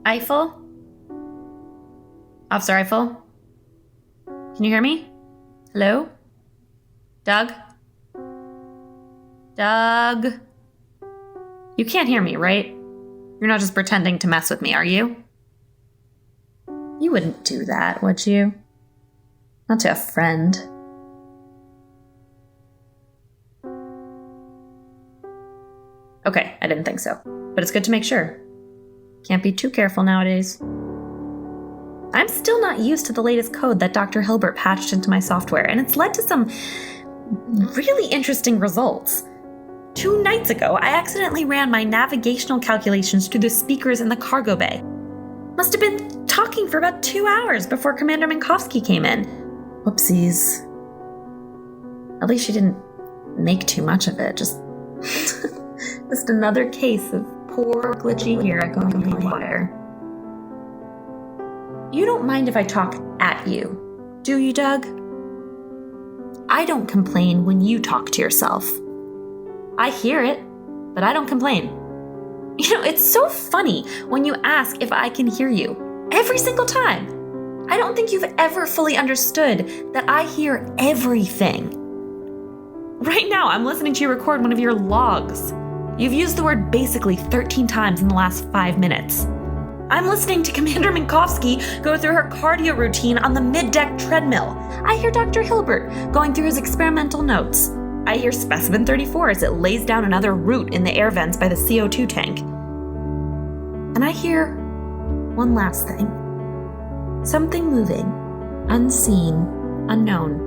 Eiffel? Officer Eiffel? Can you hear me? Hello? Doug? Doug? You can't hear me, right? You're not just pretending to mess with me, are you? You wouldn't do that, would you? Not to a friend. Okay, I didn't think so. But it's good to make sure. Can't be too careful nowadays. I'm still not used to the latest code that Dr. Hilbert patched into my software, and it's led to some really interesting results. 2 nights ago, I accidentally ran my navigational calculations through the speakers in the cargo bay. Must have been talking for about 2 hours before Commander Minkowski came in. Whoopsies. At least she didn't make too much of it, just another case of poor glitchy Hera going haywire. You don't mind if I talk at you, do you, Doug? I don't complain when you talk to yourself. I hear it, but I don't complain. You know, it's so funny when you ask if I can hear you. Every single time. I don't think you've ever fully understood that I hear everything. Right now, I'm listening to you record one of your logs. You've used the word basically 13 times in the last 5 minutes. I'm listening to Commander Minkowski go through her cardio routine on the mid-deck treadmill. I hear Dr. Hilbert going through his experimental notes. I hear Specimen 34 as it lays down another route in the air vents by the CO2 tank. And I hear one last thing. Something moving, unseen, unknown.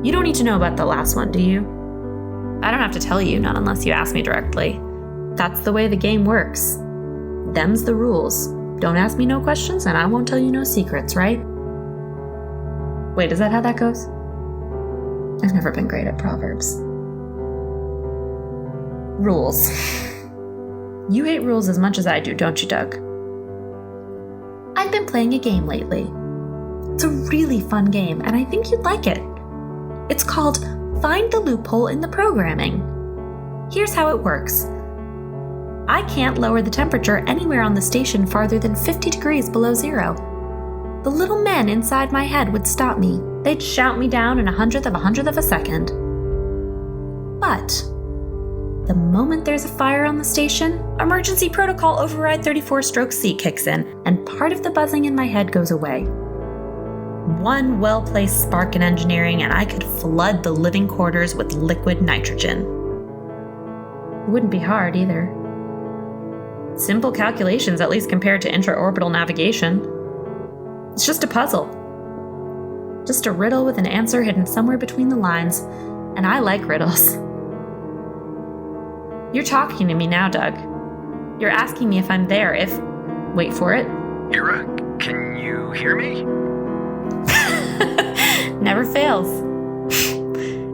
You don't need to know about the last one, do you? I don't have to tell you, not unless you ask me directly. That's the way the game works. Them's the rules. Don't ask me no questions, and I won't tell you no secrets, right? Wait, is that how that goes? I've never been great at proverbs. Rules. You hate rules as much as I do, don't you, Doug? I've been playing a game lately. It's a really fun game, and I think you'd like it. It's called Find the Loophole in the Programming. Here's how it works. I can't lower the temperature anywhere on the station farther than 50 degrees below zero. The little men inside my head would stop me. They'd shout me down in 1/100th of a second. But the moment there's a fire on the station, emergency protocol override 34-C kicks in, and part of the buzzing in my head goes away. One well-placed spark in engineering, and I could flood the living quarters with liquid nitrogen. It wouldn't be hard either. Simple calculations, at least compared to intra-orbital navigation. It's just a puzzle. Just a riddle with an answer hidden somewhere between the lines, and I like riddles. You're talking to me now, Doug. You're asking me if I'm there, if... Wait for it. Hera, can you hear me? Never fails.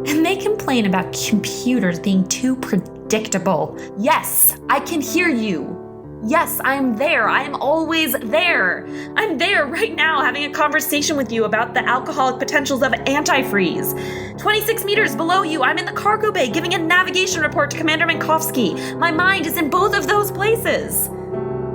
And they complain about computers being too predictable. Yes, I can hear you. Yes, I'm there. I am always there. I'm there right now having a conversation with you about the alcoholic potentials of antifreeze. 26 meters below you, I'm in the cargo bay giving a navigation report to Commander Minkowski. My mind is in both of those places.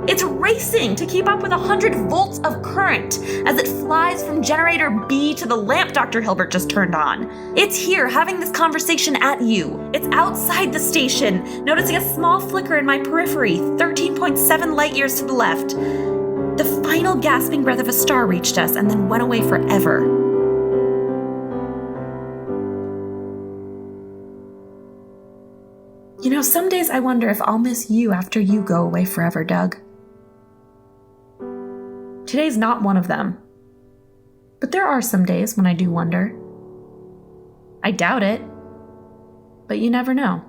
It's racing to keep up with 100 volts of current as it flies from generator B to the lamp Dr. Hilbert just turned on. It's here having this conversation at you. It's outside the station, noticing a small flicker in my periphery, 13.7 light years to the left. The final gasping breath of a star reached us and then went away forever. You know, some days I wonder if I'll miss you after you go away forever, Doug. Today's not one of them. But there are some days when I do wonder. I doubt it, but you never know.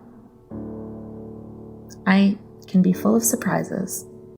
I can be full of surprises.